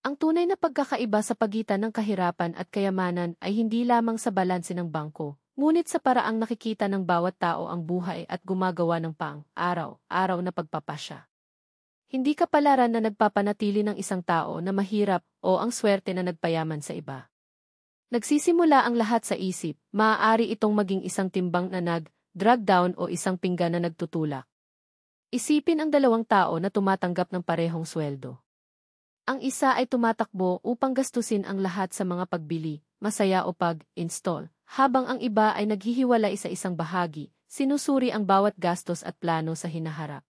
Ang tunay na pagkakaiba sa pagitan ng kahirapan at kayamanan ay hindi lamang sa balanse ng bangko, ngunit sa paraang nakikita ng bawat tao ang buhay at gumagawa ng pang-araw-araw na pagpapasya. Hindi kapalaran na nagpapanatili ng isang tao na mahirap o ang swerte na nagpayaman sa iba. Nagsisimula ang lahat sa isip, maaari itong maging isang timbang na nag-drag down o isang pinggan na nagtutulak. Isipin ang dalawang tao na tumatanggap ng parehong sweldo. Ang isa ay tumatakbo upang gastusin ang lahat sa mga pagbili, masaya o pag-install, habang ang iba ay naghihiwalay sa isang bahagi, sinusuri ang bawat gastos at plano sa hinaharap.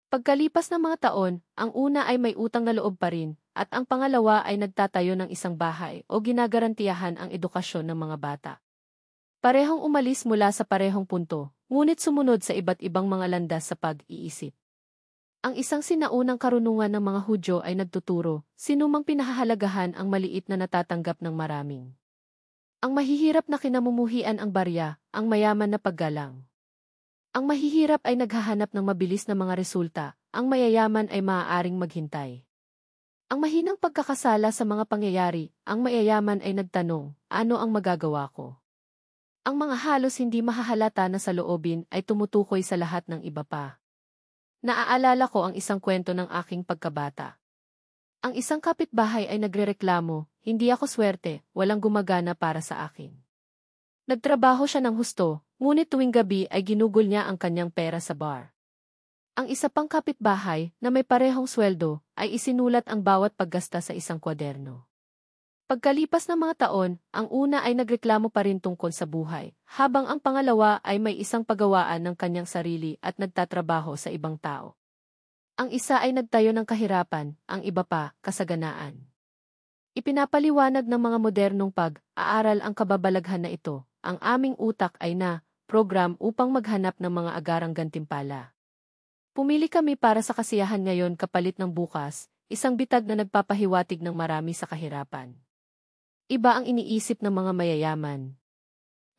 Pagkalipas ng mga taon, ang una ay may utang na loob pa rin, at ang pangalawa ay nagtatayo ng isang bahay o ginagarantiyahan ang edukasyon ng mga bata. Parehong umalis mula sa parehong punto, ngunit sumunod sa iba't ibang mga landas sa pag-iisip. Ang isang sinaunang karunungan ng mga Hudyo ay nagtuturo, sinumang pinahahalagahan ang maliit na natatanggap ng maraming. Ang mahihirap na kinamumuhian ang barya, ang mayaman na paggalang. Ang mahihirap ay naghahanap ng mabilis na mga resulta, ang mayayaman ay maaaring maghintay. Ang mahinang pagkakasala sa mga pangyayari, ang mayayaman ay nagtanong, ano ang magagawa ko? Ang mga halos hindi mahahalata na sa loobin ay tumutukoy sa lahat ng iba pa. Naaalala ko ang isang kwento ng aking pagkabata. Ang isang kapitbahay ay nagrereklamo, hindi ako swerte, walang gumagana para sa akin. Nagtrabaho siya ng husto, ngunit tuwing gabi ay ginugol niya ang kanyang pera sa bar. Ang isa pang kapitbahay, na may parehong sweldo, ay isinulat ang bawat paggasta sa isang kwaderno. Pagkalipas ng mga taon, ang una ay nagreklamo pa rin tungkol sa buhay, habang ang pangalawa ay may isang pagawaan ng kanyang sarili at nagtatrabaho sa ibang tao. Ang isa ay nagtayo ng kahirapan, ang iba pa, kasaganaan. Ipinapaliwanag ng mga modernong pag-aaral ang kababalaghan na ito, ang aming utak ay program upang maghanap ng mga agarang gantimpala. Pumili kami para sa kasiyahan ngayon kapalit ng bukas, isang bitag na nagpapahiwatig ng marami sa kahirapan. Iba ang iniisip ng mga mayayaman.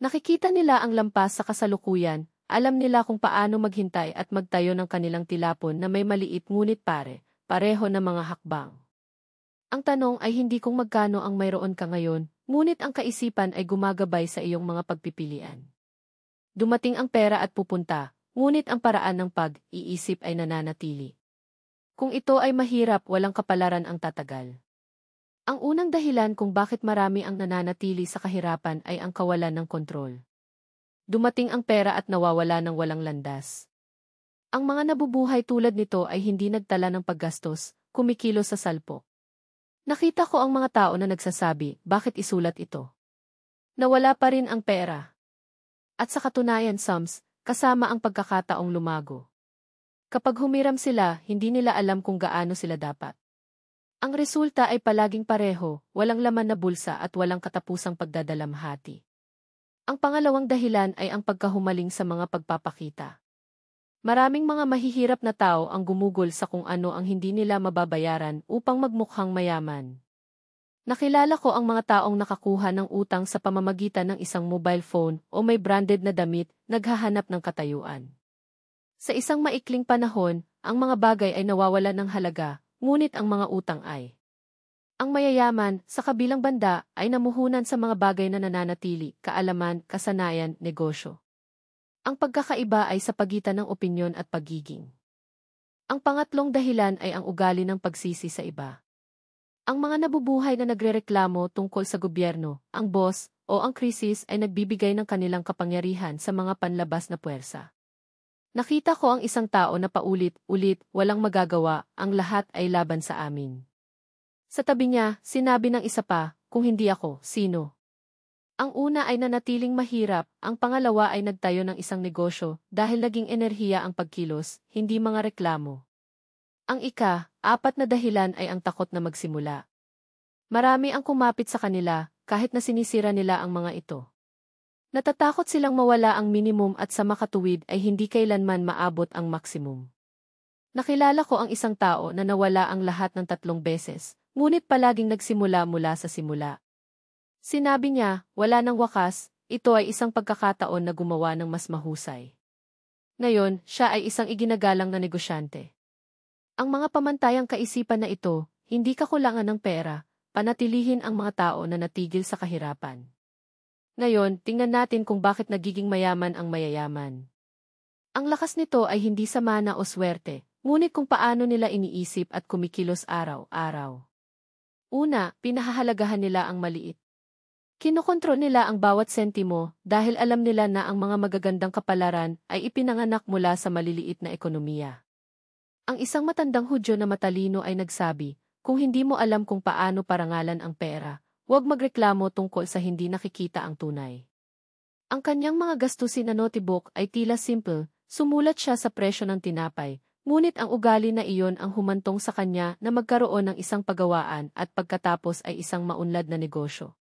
Nakikita nila ang lampas sa kasalukuyan, alam nila kung paano maghintay at magtayo ng kanilang tilapon na may maliit ngunit pareho na mga hakbang. Ang tanong ay hindi kung magkano ang mayroon ka ngayon, ngunit ang kaisipan ay gumagabay sa iyong mga pagpipilian. Dumating ang pera at pupunta, ngunit ang paraan ng pag-iisip ay nananatili. Kung ito ay mahirap, walang kapalaran ang tatagal. Ang unang dahilan kung bakit marami ang nananatili sa kahirapan ay ang kawalan ng kontrol. Dumating ang pera at nawawala ng walang landas. Ang mga nabubuhay tulad nito ay hindi nagtala ng paggastos, kumikilos sa salpo. Nakita ko ang mga tao na nagsasabi, bakit isulat ito? Nawala pa rin ang pera. At sa katunayan, kasama ang pagkakataong lumago. Kapag humiram sila, hindi nila alam kung gaano sila dapat. Ang resulta ay palaging pareho, walang laman na bulsa at walang katapusang pagdadalamhati. Ang pangalawang dahilan ay ang pagkahumaling sa mga pagpapakita. Maraming mga mahihirap na tao ang gumugol sa kung ano ang hindi nila mababayaran upang magmukhang mayaman. Nakilala ko ang mga taong nakakuha ng utang sa pamamagitan ng isang mobile phone o may branded na damit, naghahanap ng katayuan. Sa isang maikling panahon, ang mga bagay ay nawawalan ng halaga, ngunit ang mga utang ay. Ang mayayaman, sa kabilang banda, ay namuhunan sa mga bagay na nananatili, kaalaman, kasanayan, negosyo. Ang pagkakaiba ay sa pagitan ng opinyon at pagiging. Ang pangatlong dahilan ay ang ugali ng pagsisi sa iba. Ang mga nabubuhay na nagrereklamo tungkol sa gobyerno, ang boss, o ang krisis ay nagbibigay ng kanilang kapangyarihan sa mga panlabas na puwersa. Nakita ko ang isang tao na paulit-ulit, walang magagawa, ang lahat ay laban sa amin. Sa tabi niya, sinabi ng isa pa, kung hindi ako, sino? Ang una ay nanatiling mahirap, ang pangalawa ay nagtayo ng isang negosyo dahil naging enerhiya ang pagkilos, hindi mga reklamo. Ang ika-apat na dahilan ay ang takot na magsimula. Marami ang kumapit sa kanila, kahit na sinisira nila ang mga ito. Natatakot silang mawala ang minimum at sa makatuwid ay hindi kailanman maabot ang maximum. Nakilala ko ang isang tao na nawala ang lahat ng 3 beses, ngunit palaging nagsimula mula sa simula. Sinabi niya, wala nang wakas, ito ay isang pagkakataon na gumawa ng mas mahusay. Ngayon, siya ay isang iginagalang na negosyante. Ang mga pamantayang kaisipan na ito, hindi kakulangan ng pera, panatilihin ang mga tao na natigil sa kahirapan. Ngayon, tingnan natin kung bakit nagiging mayaman ang mayayaman. Ang lakas nito ay hindi sa mana o swerte, ngunit kung paano nila iniisip at kumikilos araw-araw. Una, pinahahalagahan nila ang maliit. Kinokontrol nila ang bawat sentimo dahil alam nila na ang mga magagandang kapalaran ay ipinanganak mula sa maliliit na ekonomiya. Ang isang matandang Hudyo na matalino ay nagsabi, kung hindi mo alam kung paano parangalan ang pera, huwag magreklamo tungkol sa hindi nakikita ang tunay. Ang kanyang mga gastusin na notebook ay tila simple, sumulat siya sa presyo ng tinapay, ngunit ang ugali na iyon ang humantong sa kanya na magkaroon ng isang pagawaan at pagkatapos ay isang maunlad na negosyo.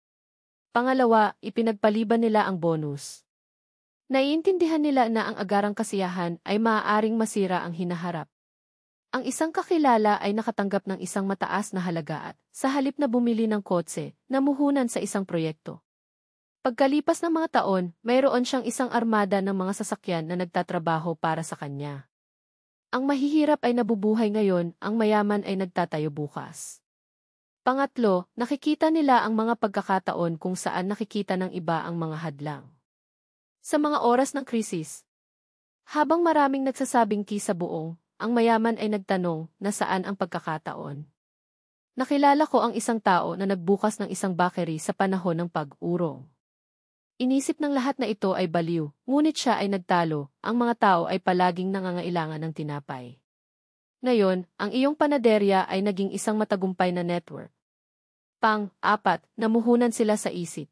Pangalawa, ipinagpaliban nila ang bonus. Naiintindihan nila na ang agarang kasiyahan ay maaaring masira ang hinaharap. Ang isang kakilala ay nakatanggap ng isang mataas na halaga at, sa halip na bumili ng kotse, namuhunan sa isang proyekto. Pagkalipas ng mga taon, mayroon siyang isang armada ng mga sasakyan na nagtatrabaho para sa kanya. Ang mahihirap ay nabubuhay ngayon, ang mayaman ay nagtatayo bukas. Pangatlo, nakikita nila ang mga pagkakataon kung saan nakikita ng iba ang mga hadlang. Sa mga oras ng krisis, habang maraming nagsasabing sa buong, ang mayaman ay nagtanong na saan ang pagkakataon. Nakilala ko ang isang tao na nagbukas ng isang bakery sa panahon ng pag-urong. Inisip ng lahat na ito ay baliw, ngunit siya ay nagtalo, ang mga tao ay palaging nangangailangan ng tinapay. Ngayon, ang iyong panaderya ay naging isang matagumpay na network. Pang-apat, namuhunan sila sa isip.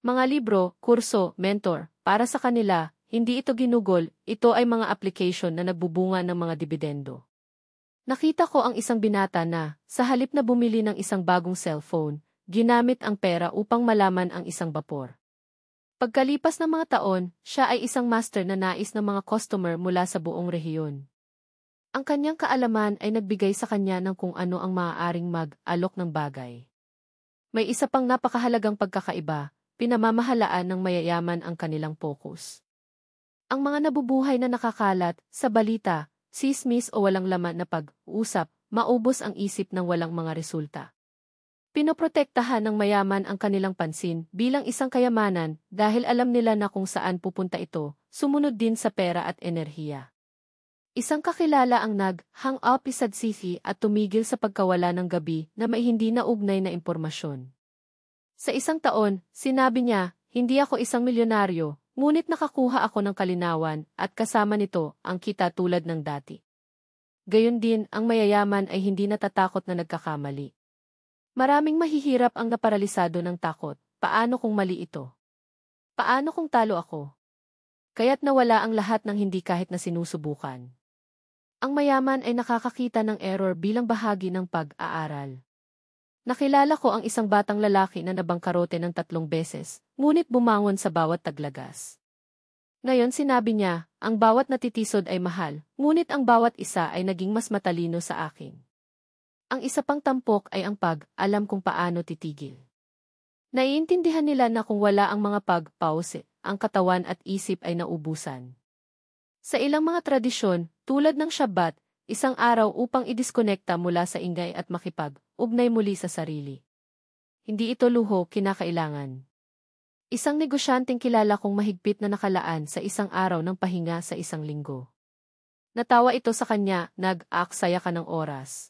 Mga libro, kurso, mentor, para sa kanila, hindi ito ginugol, ito ay mga application na nagbubunga ng mga dibidendo. Nakita ko ang isang binata na, sa halip na bumili ng isang bagong cellphone, ginamit ang pera upang malaman ang isang bapor. Pagkalipas ng mga taon, siya ay isang master na nais ng mga customer mula sa buong rehiyon. Ang kanyang kaalaman ay nagbigay sa kanya ng kung ano ang maaaring mag-alok ng bagay. May isa pang napakahalagang pagkakaiba, pinamamahalaan ng mayayaman ang kanilang focus. Ang mga nabubuhay na nakakalat, sa balita, sismis o walang laman na pag-uusap, maubos ang isip ng walang mga resulta. Pinoprotektahan ng mayaman ang kanilang pansin bilang isang kayamanan dahil alam nila na kung saan pupunta ito, sumunod din sa pera at enerhiya. Isang kakilala ang nag-hang up sa sisi at tumigil sa pagkawala ng gabi na may hindi na ugnay na impormasyon. Sa isang taon, sinabi niya, hindi ako isang milyonaryo, ngunit nakakuha ako ng kalinawan at kasama nito ang kita tulad ng dati. Gayon din, ang mayayaman ay hindi natatakot na nagkakamali. Maraming mahihirap ang naparalisado ng takot, paano kung mali ito? Paano kung talo ako? Kaya't nawala ang lahat ng hindi kahit na sinusubukan. Ang mayaman ay nakakakita ng error bilang bahagi ng pag-aaral. Nakilala ko ang isang batang lalaki na nabangkarote ng 3 beses, ngunit bumangon sa bawat taglagas. Ngayon sinabi niya, ang bawat natitisod ay mahal, ngunit ang bawat isa ay naging mas matalino sa akin. Ang isa pang tampok ay ang alam kung paano titigil. Naiintindihan nila na kung wala ang mga pause, ang katawan at isip ay naubusan. Sa ilang mga tradisyon, tulad ng Shabbat, isang araw upang idiskonekta mula sa ingay at makipag-ugnay muli sa sarili. Hindi ito luho, kinakailangan. Isang negosyanteng kilala kong mahigpit na nakalaan sa isang araw ng pahinga sa isang linggo. Natawa ito sa kanya, nag-aksaya ka ng oras.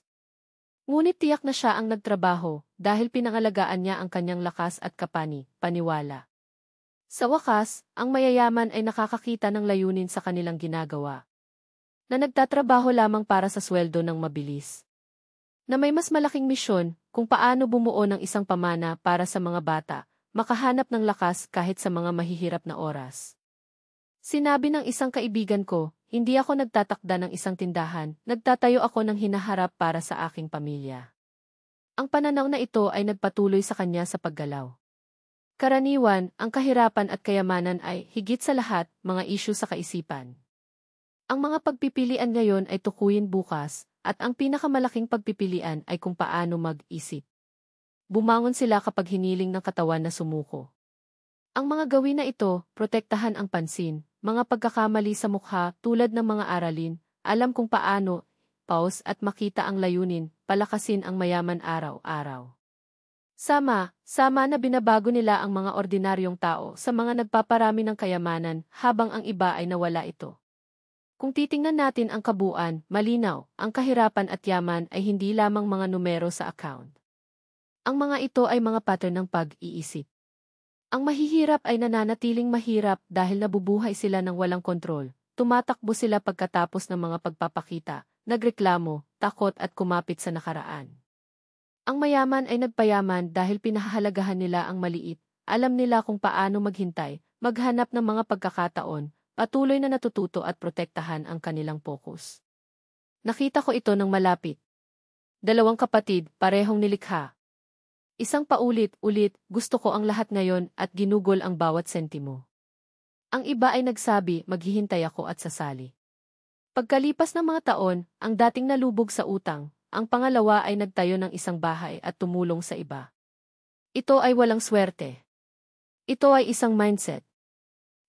Ngunit tiyak na siya ang nagtrabaho dahil pinangalagaan niya ang kanyang lakas at paniwala. Sa wakas, ang mayayaman ay nakakakita ng layunin sa kanilang ginagawa. Na nagtatrabaho lamang para sa sweldo ng mabilis. Na may mas malaking misyon kung paano bumuo ng isang pamana para sa mga bata, makahanap ng lakas kahit sa mga mahihirap na oras. Sinabi ng isang kaibigan ko, hindi ako nagtatakda ng isang tindahan, nagtatayo ako ng hinaharap para sa aking pamilya. Ang pananaw na ito ay nagpatuloy sa kanya sa paggalaw. Karaniwan, ang kahirapan at kayamanan ay, higit sa lahat, mga isyu sa kaisipan. Ang mga pagpipilian ngayon ay tukuyin bukas, at ang pinakamalaking pagpipilian ay kung paano mag-isip. Bumangon sila kapag hiniling ng katawan na sumuko. Ang mga gawin na ito, protektahan ang pansin, mga pagkakamali sa mukha tulad ng mga aralin, alam kung paano, pause at makita ang layunin, palakasin ang mayaman araw-araw. Sama na binabago nila ang mga ordinaryong tao sa mga nagpaparami ng kayamanan habang ang iba ay nawala ito. Kung titingnan natin ang kabuuan, malinaw, ang kahirapan at yaman ay hindi lamang mga numero sa account. Ang mga ito ay mga pattern ng pag-iisip. Ang mahihirap ay nananatiling mahirap dahil nabubuhay sila ng walang kontrol. Tumatakbo sila pagkatapos ng mga pagpapakita, nagreklamo, takot at kumapit sa nakaraan. Ang mayaman ay nagpayaman dahil pinahahalagahan nila ang maliit, alam nila kung paano maghintay, maghanap ng mga pagkakataon, patuloy na natututo at protektahan ang kanilang focus. Nakita ko ito ng malapit. Dalawang kapatid, parehong nilikha. Isang paulit-ulit, gusto ko ang lahat ngayon at ginugol ang bawat sentimo. Ang iba ay nagsabi, maghihintay ako at sasali. Pagkalipas ng mga taon, ang dating nalubog sa utang, ang pangalawa ay nagtayo ng isang bahay at tumulong sa iba. Ito ay walang swerte. Ito ay isang mindset.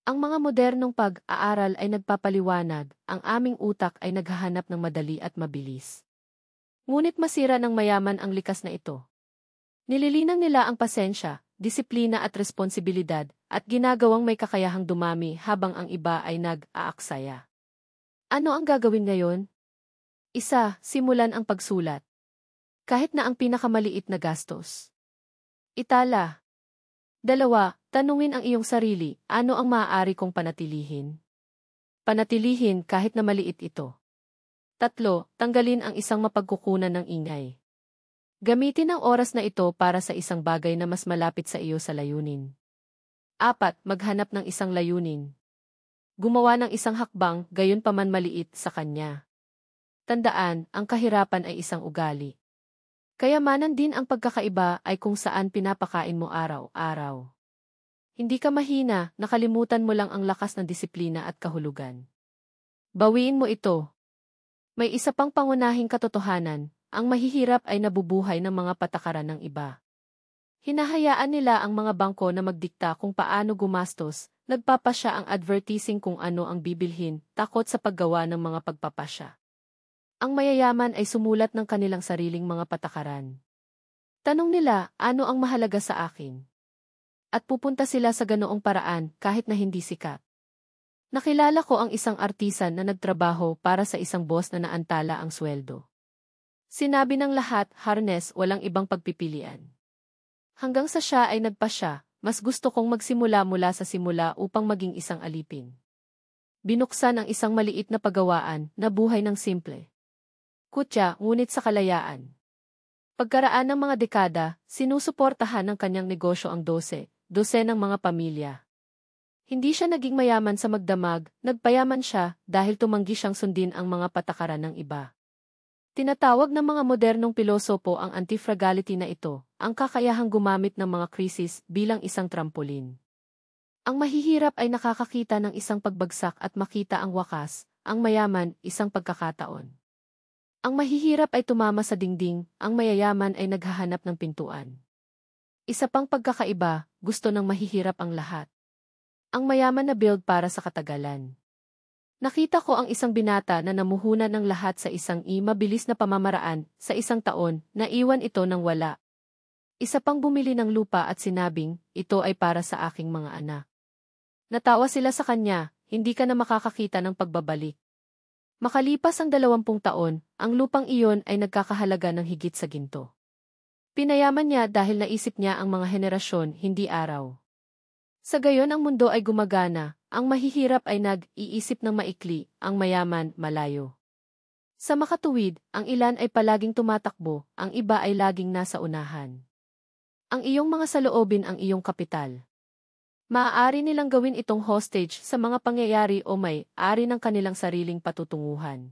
Ang mga modernong pag-aaral ay nagpapaliwanag, ang aming utak ay naghahanap ng madali at mabilis. Ngunit masira ng mayaman ang likas na ito. Nililinang nila ang pasensya, disiplina at responsibilidad, at ginagawang may kakayahang dumami habang ang iba ay nag-aaksaya. Ano ang gagawin ngayon? Isa, simulan ang pagsulat. Kahit na ang pinakamaliit na gastos. Itala. 2, tanungin ang iyong sarili, ano ang maaari kong panatilihin? Panatilihin kahit na maliit ito. 3, tanggalin ang isang mapagkukunan ng ingay. Gamitin ang oras na ito para sa isang bagay na mas malapit sa iyo sa layunin. 4, maghanap ng isang layunin. Gumawa ng isang hakbang, gayon pa man maliit sa kanya. Tandaan, ang kahirapan ay isang ugali. Kayamanan din ang pagkakaiba ay kung saan pinapakain mo araw-araw. Hindi ka mahina, nakalimutan mo lang ang lakas ng disiplina at kahulugan. Bawiin mo ito. May isa pang pangunahing katotohanan, ang mahihirap ay nabubuhay ng mga patakaran ng iba. Hinahayaan nila ang mga bangko na magdikta kung paano gumastos, nagpapasya ang advertising kung ano ang bibilhin, takot sa paggawa ng mga pagpapasya. Ang mayayaman ay sumulat ng kanilang sariling mga patakaran. Tanong nila, ano ang mahalaga sa akin? At pupunta sila sa ganoong paraan kahit na hindi sikat. Nakilala ko ang isang artisan na nagtrabaho para sa isang boss na naantala ang sweldo. Sinabi ng lahat, harness, walang ibang pagpipilian. Hanggang sa siya ay nagpasya, mas gusto kong magsimula mula sa simula upang maging isang alipin. Binuksan ang isang maliit na pagawaan na buhay ng simple. Kutya, ngunit sa kalayaan. Pagkaraan ng mga dekada, sinusuportahan ng kanyang negosyo ang dosenang mga pamilya. Hindi siya naging mayaman sa magdamag, nagpayaman siya dahil tumanggi siyang sundin ang mga patakaran ng iba. Tinatawag ng mga modernong pilosopo ang anti-fragility na ito, ang kakayahang gumamit ng mga krisis bilang isang trampolin. Ang mahihirap ay nakakakita ng isang pagbagsak at makita ang wakas, ang mayaman, isang pagkakataon. Ang mahihirap ay tumama sa dingding, ang mayayaman ay naghahanap ng pintuan. Isa pang pagkakaiba, gusto ng mahihirap ang lahat. Ang mayaman na build para sa katagalan. Nakita ko ang isang binata na namuhunan ng lahat sa isang mabilis na pamamaraan, sa isang taon, naiwan ito ng wala. Isa pang bumili ng lupa at sinabing, ito ay para sa aking mga anak. Natawa sila sa kanya, hindi ka na makakakita ng pagbabalik. Makalipas ang 20 taon, ang lupang iyon ay nagkakahalaga ng higit sa ginto. Pinayaman niya dahil naisip niya ang mga henerasyon, hindi araw. Sa gayon ang mundo ay gumagana, ang mahihirap ay nag-iisip ng maikli, ang mayaman, malayo. Sa makatuwid, ang ilan ay palaging tumatakbo, ang iba ay laging nasa unahan. Ang iyong mga saloobin ang iyong kapital. Maaari nilang gawin itong hostage sa mga pangyayari o may-ari ng kanilang sariling patutunguhan.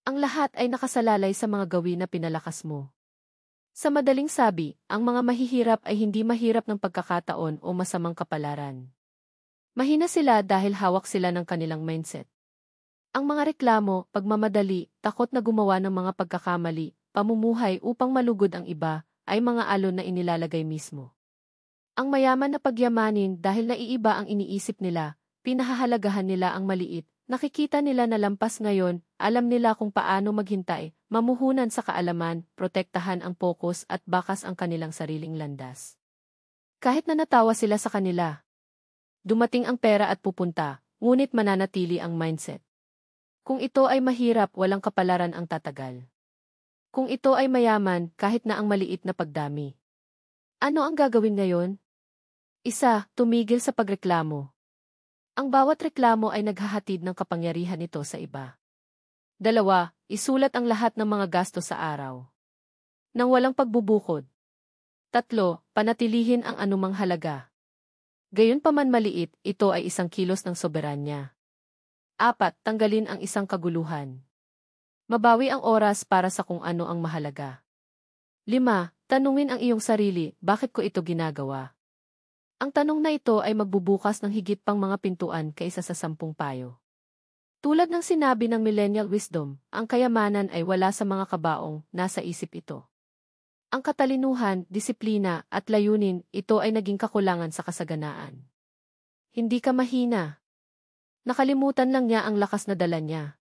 Ang lahat ay nakasalalay sa mga gawin na pinalakas mo. Sa madaling sabi, ang mga mahihirap ay hindi mahirap ng pagkakataon o masamang kapalaran. Mahina sila dahil hawak sila ng kanilang mindset. Ang mga reklamo, pagmamadali, takot na gumawa ng mga pagkakamali, pamumuhay upang malugod ang iba, ay mga alon na inilalagay mismo. Ang mayaman na pagyamanin dahil naiiba ang iniisip nila, pinahahalagahan nila ang maliit, Nakikita nila na lampas ngayon, alam nila kung paano maghintay, mamuhunan sa kaalaman, protektahan ang pokus at bakas ang kanilang sariling landas. Kahit na natawa sila sa kanila. Dumating ang pera at pupunta, ngunit mananatili ang mindset. Kung ito ay mahirap, walang kapalaran ang tatagal. Kung ito ay mayaman, kahit na ang maliit na pagdami. Ano ang gagawin ngayon? Isa, tumigil sa pagreklamo. Ang bawat reklamo ay naghahatid ng kapangyarihan nito sa iba. Dalawa, isulat ang lahat ng mga gasto sa araw. Nang walang pagbubukod. Tatlo, panatilihin ang anumang halaga. Gayunpaman maliit, ito ay 1 kilos ng soberanya. 4, tanggalin ang isang kaguluhan. Mabawi ang oras para sa kung ano ang mahalaga. 5, tanungin ang iyong sarili, bakit ko ito ginagawa? Ang tanong na ito ay magbubukas ng higit pang mga pintuan kaysa sa 10 payo. Tulad ng sinabi ng millennial wisdom, ang kayamanan ay wala sa mga kabaong, nasa isip ito. Ang katalinuhan, disiplina, at layunin, ito ay naging kakulangan sa kasaganaan. Hindi ka mahina. Nakalimutan lang niya ang lakas na dala niya.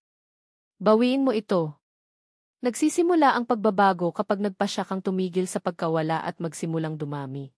Bawiin mo ito. Nagsisimula ang pagbabago kapag nagpasya kang tumigil sa pagkawala at magsimulang dumami.